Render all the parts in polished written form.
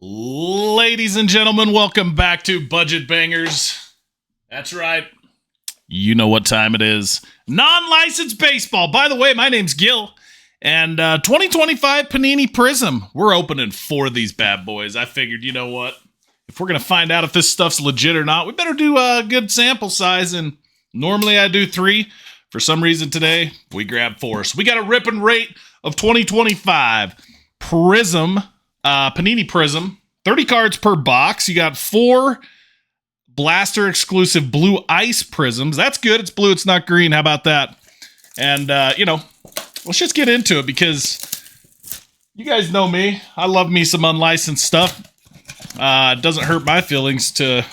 Ladies and gentlemen, welcome back to Budget Bangers. That's right. You know what time it is. Non-licensed baseball. By the way, my name's Gil. And 2025 Panini Prizm. We're opening 4 of these bad boys. I figured, you know what? If we're going to find out if this stuff's legit or not, we better do a good sample size. And normally I do 3. For some reason today, we grabbed 4. So we got a rip and rate of 2025 Prizm. Panini Prizm, 30 cards per box. You got 4 Blaster exclusive blue ice prisms. That's good. It's blue. It's not green. How about that? And, let's just get into it because you guys know me. I love me some unlicensed stuff. It doesn't hurt my feelings to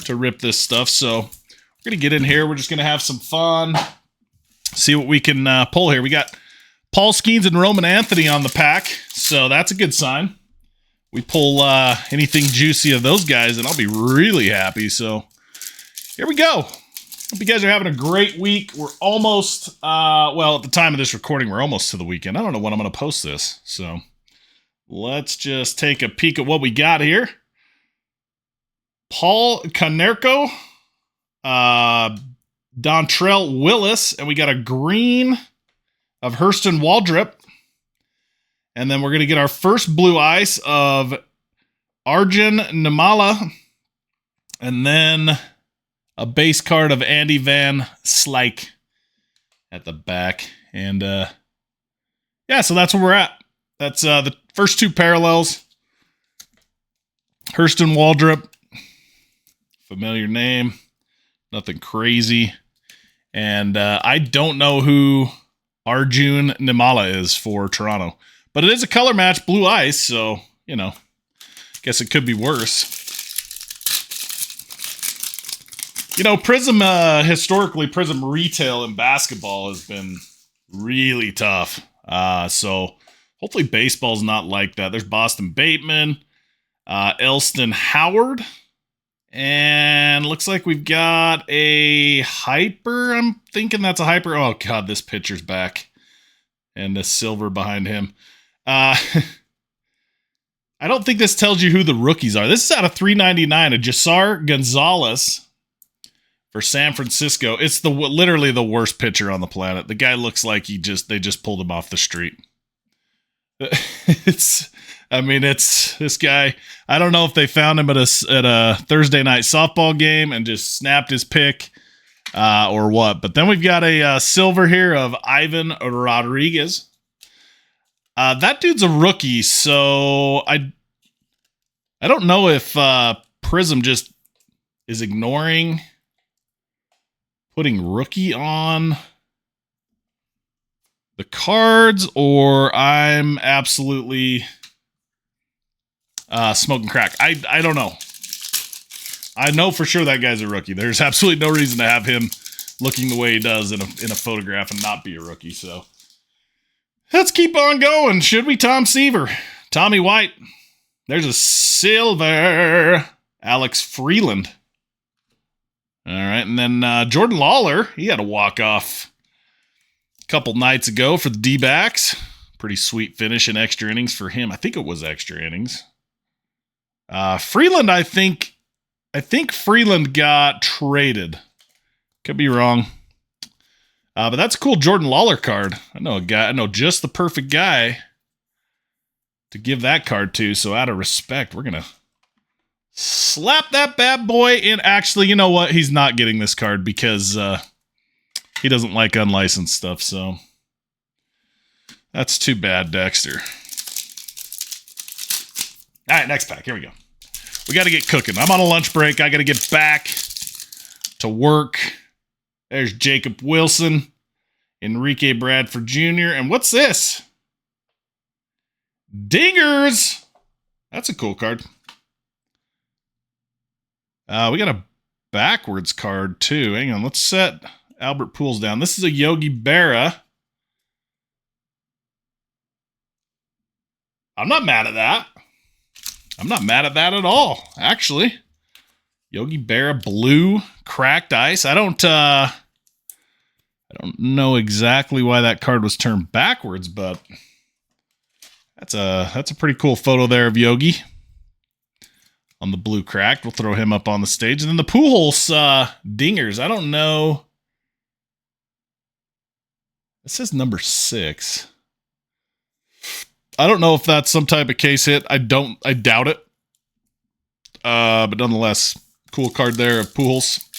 rip this stuff. So we're going to get in here. We're just going to have some fun. See what we can pull here. We got Paul Skeens and Roman Anthony on the pack. So that's a good sign. We pull anything juicy of those guys, and I'll be really happy. So here we go. Hope you guys are having a great week. We're almost, at the time of this recording, we're almost to the weekend. I don't know when I'm going to post this. So let's just take a peek at what we got here. Paul Konerko, Dontrell Willis, and we got a green of Hurston Waldrep. And then we're going to get our first blue ice of Arjun Nimala. And then a base card of Andy Van Slyke at the back. And, so that's where we're at. That's the first 2 parallels. Hurston Waldrep. Familiar name. Nothing crazy. And I don't know who Arjun Nimala is for Toronto. But it is a color match, blue ice, so, guess it could be worse. Prizm, historically, Prizm retail in basketball has been really tough. So hopefully baseball's not like that. There's Boston Bateman, Elston Howard, and looks like we've got a Hyper. I'm thinking that's a Hyper. Oh, God, this pitcher's back. And the silver behind him. I don't think this tells you who the rookies are. This is out of $3.99. A Jasar Gonzalez for San Francisco. It's literally the worst pitcher on the planet. The guy looks like they just pulled him off the street. It's this guy. I don't know if they found him at a Thursday night softball game and just snapped his pick or what. But then we've got a silver here of Ivan Rodriguez. That dude's a rookie, so I don't know if Prizm just is ignoring putting rookie on the cards, or I'm absolutely smoking crack. I don't know. I know for sure that guy's a rookie. There's absolutely no reason to have him looking the way he does in a photograph and not be a rookie, so let's keep on going, should we? Tom Seaver. Tommy White. There's a silver. Alex Freeland. All right, and then Jordan Lawler. He had a walk-off a couple nights ago for the D-backs. Pretty sweet finish in extra innings for him. I think it was extra innings. Freeland, I think Freeland got traded. Could be wrong. But that's a cool Jordan Lawler card. I know just the perfect guy to give that card to. So out of respect, we're going to slap that bad boy in. Actually, you know what? He's not getting this card because he doesn't like unlicensed stuff. So that's too bad, Dexter. All right, next pack. Here we go. We got to get cooking. I'm on a lunch break. I got to get back to work. There's Jacob Wilson, Enrique Bradford Jr., and what's this? Dingers! That's a cool card. We got a backwards card, too. Hang on, let's set Albert Pujols down. This is a Yogi Berra. I'm not mad at that. I'm not mad at that at all, actually. Yogi Berra blue cracked ice. I don't know exactly why that card was turned backwards, but that's a pretty cool photo there of Yogi. on the blue cracked. We'll throw him up on the stage. And then the Pujols dingers. I don't know. It says number 6. I don't know if that's some type of case hit. I doubt it. But nonetheless, cool card there of Pujols.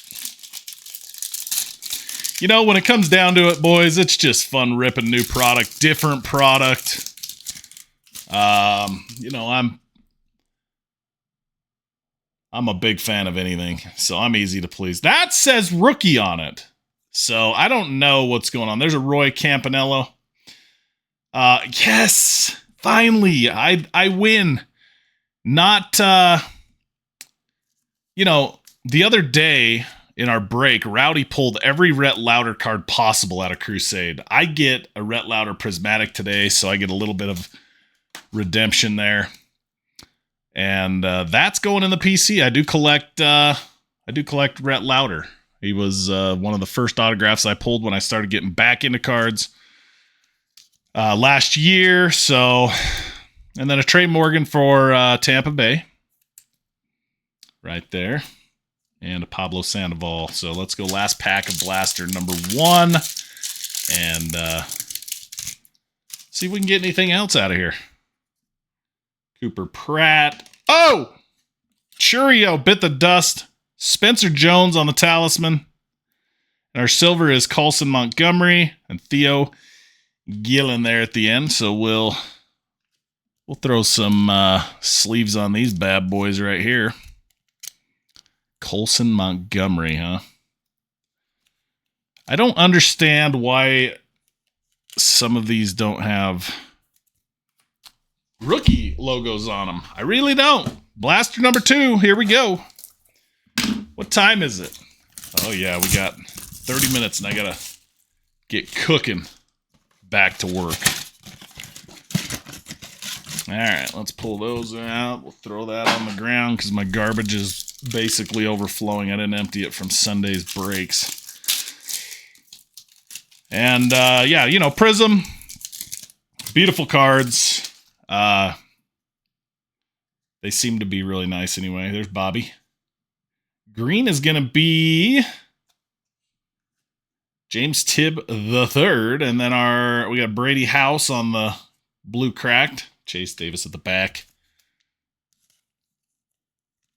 You know, when it comes down to it, boys, it's just fun ripping new product, different product. You know, I'm a big fan of anything, so I'm easy to please. That says rookie on it, so I don't know what's going on. There's a Roy Campanello. Yes, finally, I win. Not, you know, the other day in our break, Rowdy pulled every Rhett Lauder card possible out of Crusade. I get a Rhett Lauder Prismatic today, so I get a little bit of redemption there. And that's going in the PC. I do collect Rhett Lauder. He was one of the first autographs I pulled when I started getting back into cards last year. So, and then a Trey Morgan for Tampa Bay. Right there. And a Pablo Sandoval. So let's go last pack of Blaster number 1. And see if we can get anything else out of here. Cooper Pratt. Oh! Churio bit the dust. Spencer Jones on the Talisman. And our silver is Colson Montgomery and Theo Gillen there at the end. So we'll throw some sleeves on these bad boys right here. Colson Montgomery, huh? I don't understand why some of these don't have rookie logos on them. I really don't. Blaster number 2. Here we go. What time is it? Oh, yeah, we got 30 minutes, and I got to get cooking back to work. All right, let's pull those out. We'll throw that on the ground because my garbage is basically overflowing. I didn't empty it from Sunday's breaks. And, yeah, you know, Prizm. Beautiful cards. They seem to be really nice anyway. There's Bobby. Green is going to be James Tibb III. And then we got Brady House on the blue cracked. Chase Davis at the back.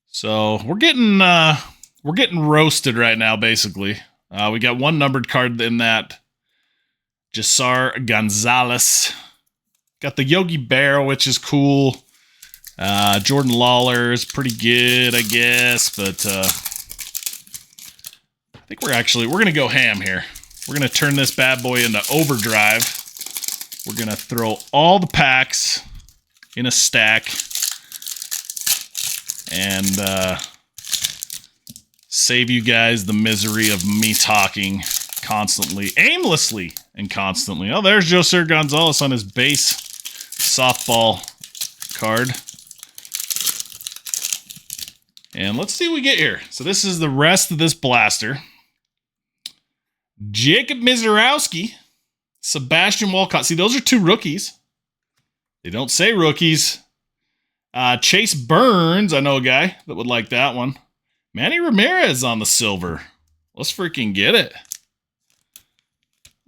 So we're getting roasted right now, basically. We got one numbered card in that. Jasar Gonzalez. Got the Yogi Berra, which is cool. Jordan Lawler is pretty good, I guess, but I think we're going to go ham here. We're going to turn this bad boy into overdrive. We're going to throw all the packs in a stack and save you guys the misery of me talking constantly, aimlessly and constantly. Oh, there's José Gonzalez on his base softball card. And let's see what we get here. So this is the rest of this blaster. Jacob Misiorowski, Sebastian Walcott. See, those are 2 rookies. They don't say rookies. Chase Burns, I know a guy that would like that one. Manny Ramirez on the silver. Let's freaking get it.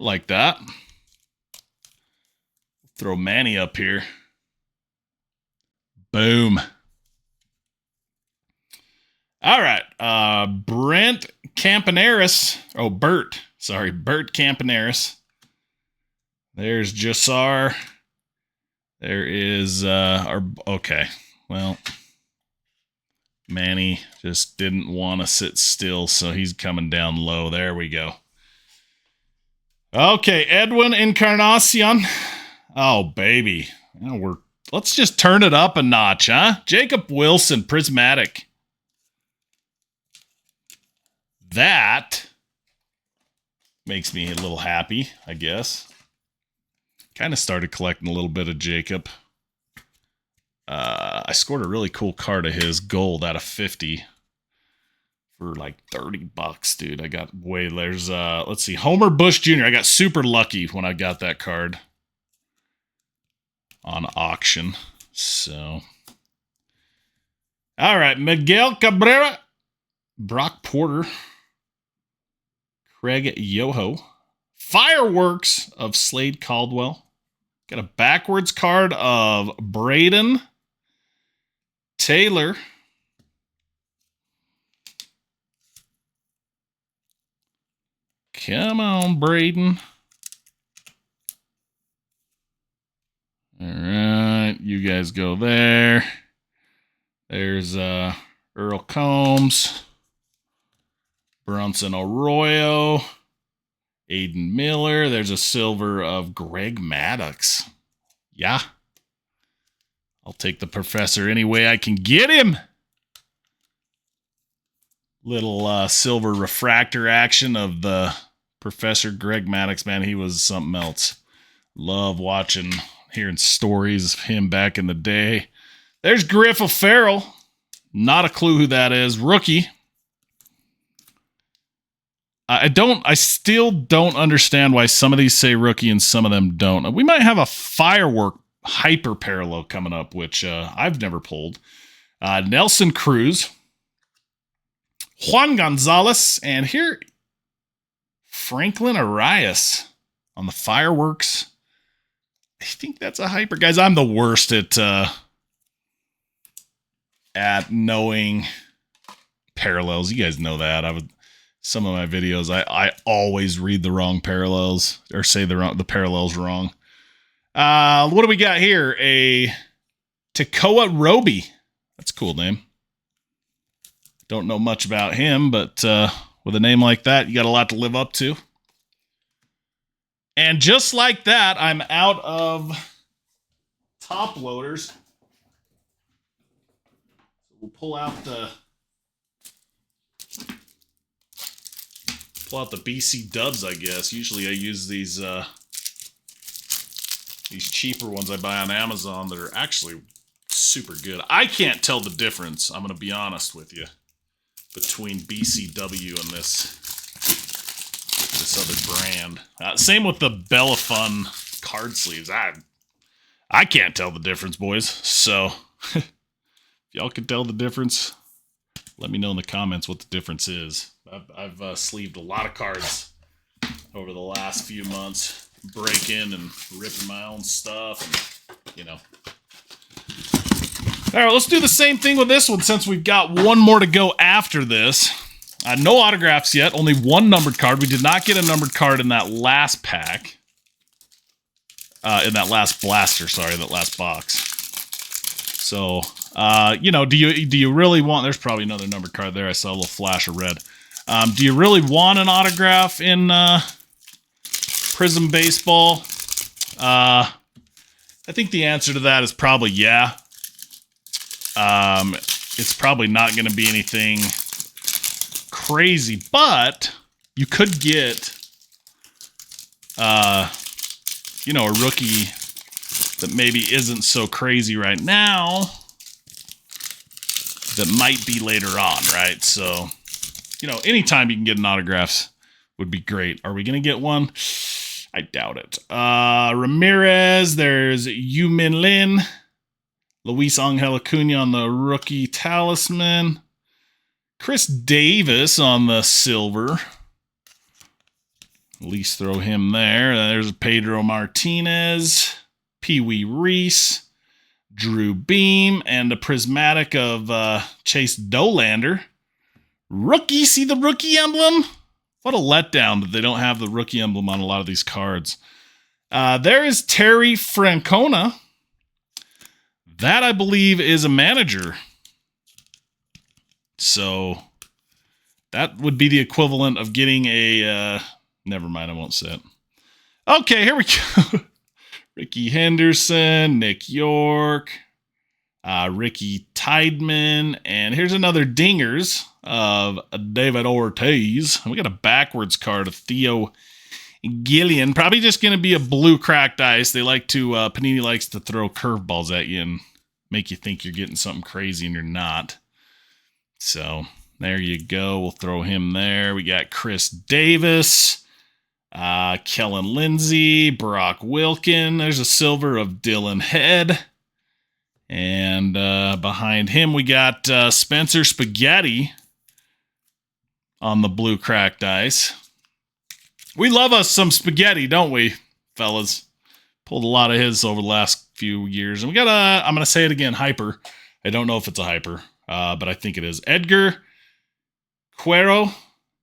Like that. Throw Manny up here. Boom. All right. Brent Campaneris. Oh, Bert. Sorry, Bert Campaneris. There's Jasar. There is okay. Well, Manny just didn't want to sit still, so he's coming down low. There we go. Okay, Edwin Encarnacion. Oh, baby. Let's just turn it up a notch, huh? Jacob Wilson, Prismatic. That makes me a little happy, I guess. Kind of started collecting a little bit of Jacob. I scored a really cool card of his, gold out of 50 for like $30, dude. I got way, there's, let's see, Homer Bush Jr. I got super lucky when I got that card on auction. So, All right, Miguel Cabrera, Brock Porter, Craig Yoho, Fireworks of Slade Caldwell. Got a backwards card of Braden Taylor. Come on, Braden. All right, you guys go there. There's Earl Combs, Bronson Arroyo, Aiden Miller. There's a silver of Greg Maddox. Yeah. I'll take the professor any way I can get him. Little silver refractor action of the Professor Greg Maddox. Man, he was something else. Love watching, hearing stories of him back in the day. There's Griff O'Farrell. Not a clue who that is. Rookie. I still don't understand why some of these say rookie and some of them don't. We might have a firework hyper parallel coming up, which I've never pulled. Nelson Cruz. Juan Gonzalez. And here, Franklin Arias on the fireworks. I think that's a hyper. Guys, I'm the worst at knowing parallels. You guys know that. Some of my videos, I always read the wrong parallels or say the parallels wrong. What do we got here? A Tekoa Roby. That's a cool name. Don't know much about him, but with a name like that, you got a lot to live up to. And just like that, I'm out of top loaders. We'll pull out the BC dubs, I guess. Usually I use these cheaper ones I buy on Amazon that are actually super good. I can't tell the difference, I'm going to be honest with you, between BCW and this other brand. Same with the Bella Fun card sleeves. I can't tell the difference, boys. So if y'all can tell the difference, let me know in the comments what the difference is. I've sleeved a lot of cards over the last few months, breaking and ripping my own stuff, and, you know. All right, let's do the same thing with this one since we've got one more to go after this. No autographs yet, only one numbered card. We did not get a numbered card in that last pack. In that last blaster, sorry, that last box. So, you know, do you really want... There's probably another numbered card there. I saw a little flash of red. Do you really want an autograph in Prizm Baseball? I think the answer to that is probably yeah. It's probably not going to be anything crazy, but you could get, you know, a rookie that maybe isn't so crazy right now that might be later on, right? So, you know, anytime you can get an autograph would be great. Are we going to get one? I doubt it. Ramirez, there's Yu Min Lin. Luis Angel Acuna on the rookie talisman. Chris Davis on the silver. At least throw him there. There's Pedro Martinez. Pee Wee Reese. Drew Beam. And a prismatic of Chase Dolander. Rookie. See the rookie emblem? What a letdown that they don't have the rookie emblem on a lot of these cards. There is Terry Francona. That, I believe, is a manager. So, that would be the equivalent of getting a... never mind, I won't say it. Okay, here we go. Ricky Henderson, Nick York, Ricky Tideman, and here's another Dingers of David Ortiz. We got a backwards card of Theo Gillian. Probably just going to be a blue cracked ice. They like to... Panini likes to throw curveballs at you and make you think you're getting something crazy and you're not. So, there you go. We'll throw him there. We got Chris Davis, Kellen Lindsay, Brock Wilkin. There's a silver of Dylan Head. And behind him, we got Spencer Spaghetti on the blue cracked ice. We love us some spaghetti, don't we, fellas? Pulled a lot of his over the last few years. And we got I'm going to say it again, hyper. I don't know if it's a hyper, but I think it is. Edgar Cuero,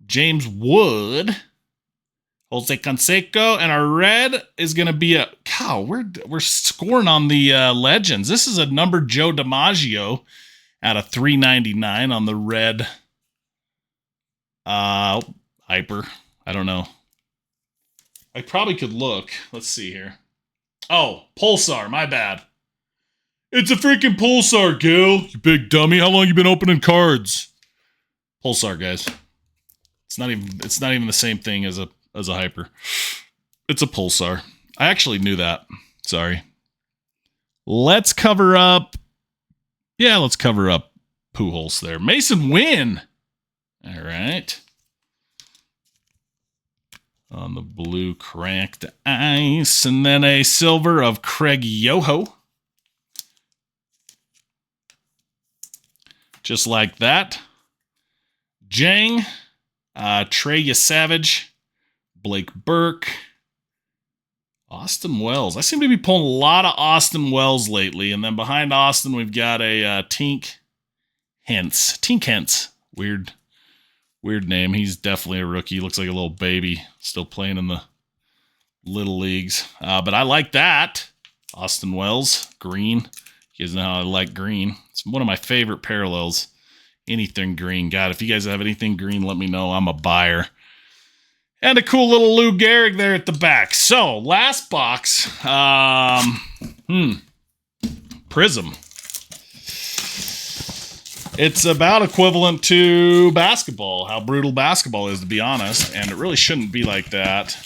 James Wood, Jose Canseco, and our red is going to be a... Cow, we're scoring on the legends. This is a numbered Joe DiMaggio out of 399 on the red hyper. I don't know. I probably could look. Let's see here. Oh, Pulsar. My bad. It's a freaking Pulsar, Gil. You big dummy. How long you been opening cards? Pulsar, guys. It's not even the same thing as a hyper. It's a Pulsar. I actually knew that. Sorry. Let's cover up. Yeah, let's cover up Pujols there. Mason Wynn. All right. On the blue cracked ice. And then a silver of Craig Yoho. Just like that. Jang. Trey Savage. Blake Burke. Austin Wells. I seem to be pulling a lot of Austin Wells lately. And then behind Austin, we've got a Tink Hence. Tink Hence. Weird name. He's definitely a rookie. Looks like a little baby. Still playing in the little leagues. But I like that. Austin Wells. Green. You guys know how I like green. It's one of my favorite parallels. Anything green. God, if you guys have anything green, let me know. I'm a buyer. And a cool little Lou Gehrig there at the back. So, last box. Prism. It's about equivalent to basketball, how brutal basketball is, to be honest. And it really shouldn't be like that.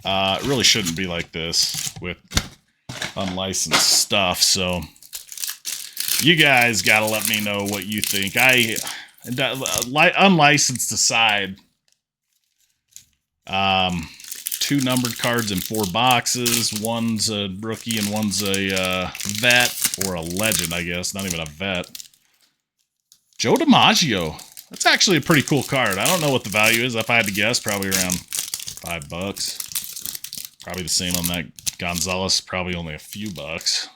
It really shouldn't be like this with unlicensed stuff. So, you guys got to let me know what you think. Unlicensed aside, 2 numbered cards in 4 boxes. One's a rookie and one's a vet, or a legend, I guess. Not even a vet. Joe DiMaggio. That's actually a pretty cool card. I don't know what the value is. If I had to guess, probably around $5. Probably the same on that Gonzalez. Probably only a few bucks.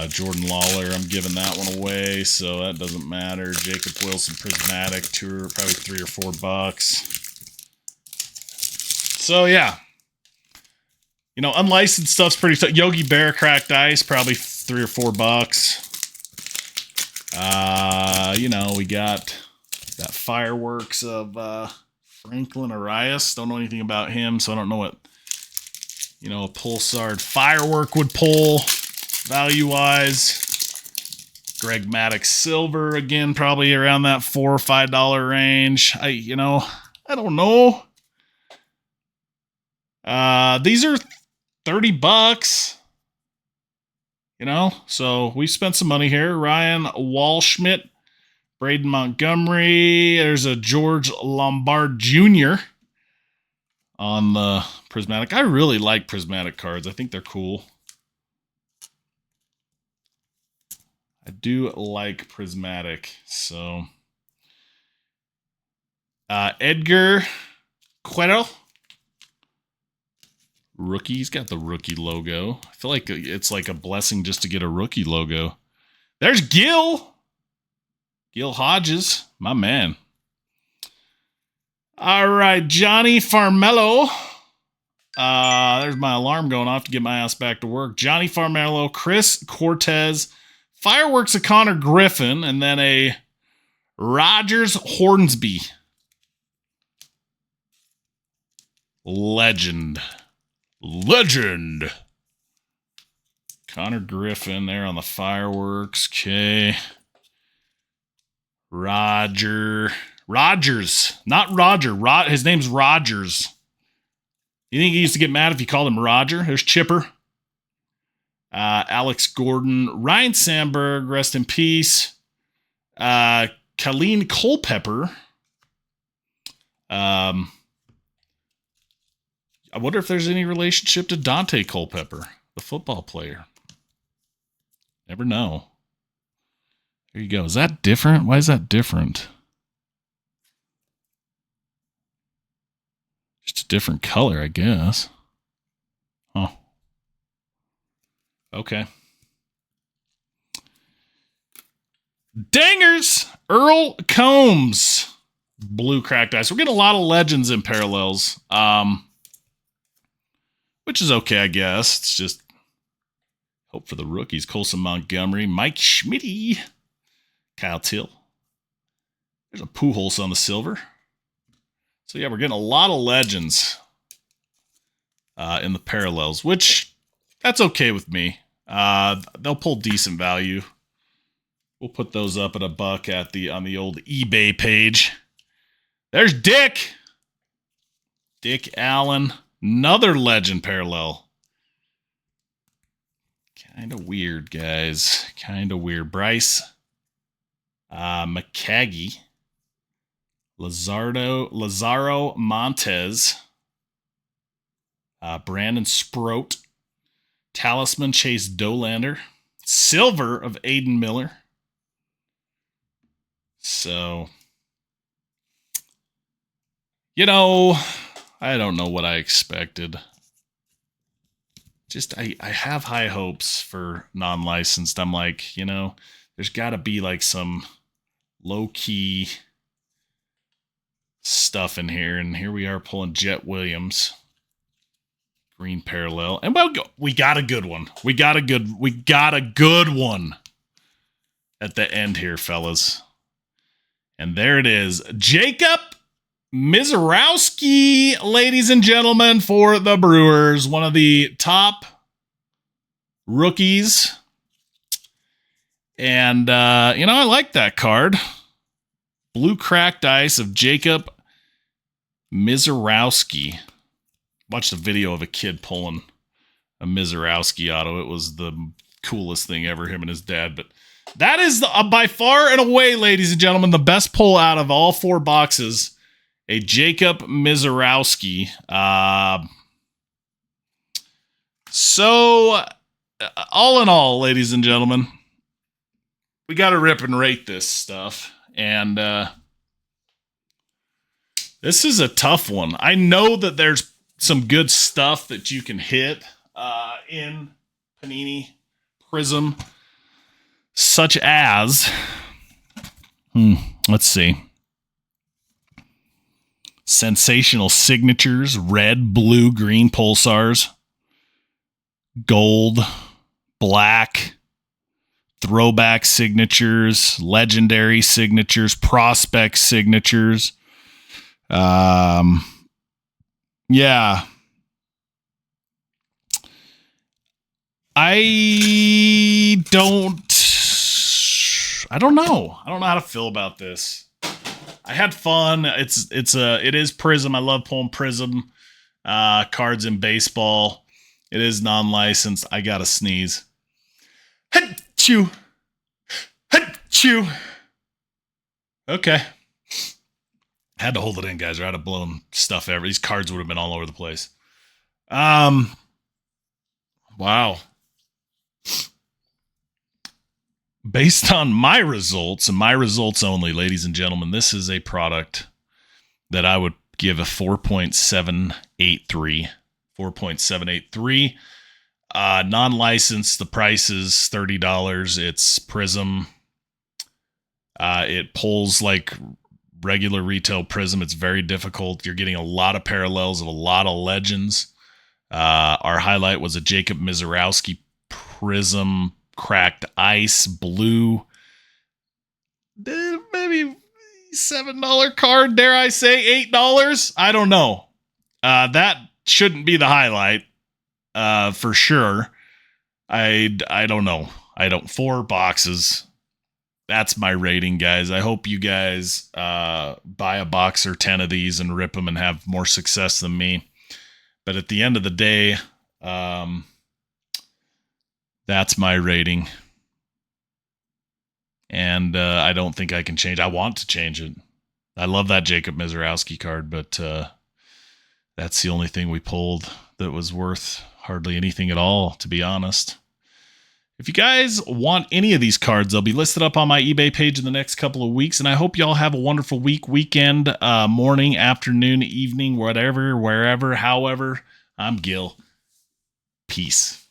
Jordan Lawler, I'm giving that one away, so that doesn't matter. Jacob Wilson Prismatic Tour, probably $3 or $4. So yeah, you know, unlicensed stuff's pretty tough. Yogi Bear cracked ice, probably $3 or $4. You know, we got that fireworks of Franklin Arias. Don't know anything about him, so I don't know what, you know, a Pulsar firework would pull. Value-wise, Greg Maddux Silver, again, probably around that $4 or $5 range. I don't know. These are $30, you know, so we spent some money here. Ryan Walschmidt, Braden Montgomery. There's a George Lombard Jr. on the Prismatic. I really like Prismatic cards. I think they're cool. I do like Prismatic, so Edgar Cuero, rookie. He's got the rookie logo. I feel like it's like a blessing just to get a rookie logo. There's Gil Hodges, my man. All right, Johnny Farmello. There's my alarm going off to get my ass back to work. Johnny Farmello, Chris Cortez. Fireworks of Connor Griffin, and then a Rogers Hornsby. Legend. Connor Griffin there on the fireworks. Okay. Rogers. Not Roger. His name's Rogers. You think he used to get mad if you called him Roger? There's Chipper. Alex Gordon, Ryan Sandberg, rest in peace. Colleen Culpepper. I wonder if there's any relationship to Dante Culpepper. the football player. Never know. There you go. Is that different? Why is that different? Just a different color, I guess. Oh. Okay. Dangers! Earl Combs. Blue cracked ice. We're getting a lot of legends in parallels. Which is okay, I guess. It's just hope for the rookies. Colson Montgomery, Mike Schmitty, Kyle Till. There's a Pujols on the silver. So yeah, we're getting a lot of legends in the parallels, which that's okay with me. They'll pull decent value. We'll put those up at $1 on the old eBay page. There's Dick. Dick Allen. Another legend parallel. Kind of weird, guys. Kind of weird. Bryce McCaggy. Lazaro Montez. Brandon Sproat. Talisman Chase Dolander. Silver of Aiden Miller. So, you know, I don't know what I expected. Just, I have high hopes for non-licensed. I'm like, you know, there's got to be like some low-key stuff in here. And here we are pulling Jet Williams. Green parallel. And we got a good one. We got a good one at the end here, fellas. And there it is. Jacob Mizorowski, ladies and gentlemen, for the Brewers. One of the top rookies. And, you know, I like that card. Blue cracked ice of Jacob Mizorowski. Watched a video of a kid pulling a Mizorowski auto. It was the coolest thing ever, him and his dad. But that is by far and away, ladies and gentlemen, the best pull out of all 4 boxes. A Jacob Mizorowski. So, all in all, ladies and gentlemen, we got to rip and rate this stuff. And this is a tough one. I know that there's some good stuff that you can hit in Panini Prizm, such as, let's see, sensational signatures, red, blue, green pulsars, gold, black, throwback signatures, legendary signatures, prospect signatures. Yeah. I don't know. I don't know how to feel about this. I had fun. It is Prizm. I love pulling Prizm cards in baseball. It is non-licensed. I gotta sneeze. Achoo. Achoo. Okay. Had to hold it in, guys, or I'd have blown stuff everywhere. These cards would have been all over the place. Wow. Based on my results, and my results only, ladies and gentlemen, this is a product that I would give a 4.783. 4.783. Non-licensed, the price is $30. It's Prizm. It pulls like regular retail Prizm. It's very difficult. You're getting a lot of parallels of a lot of legends. Our highlight was a Jacob Mizorowski Prizm cracked ice blue. Maybe $7 card, dare I say $8? I don't know. That shouldn't be the highlight for sure. I don't know. 4 boxes. That's my rating, guys. I hope you guys buy a box or 10 of these and rip them and have more success than me. But at the end of the day, that's my rating. And I don't think I can change. I want to change it. I love that Jacob Mizorowski card, but that's the only thing we pulled that was worth hardly anything at all, to be honest. If you guys want any of these cards, they'll be listed up on my eBay page in the next couple of weeks. And I hope y'all have a wonderful week, weekend, morning, afternoon, evening, whatever, wherever, however. I'm Gil. Peace.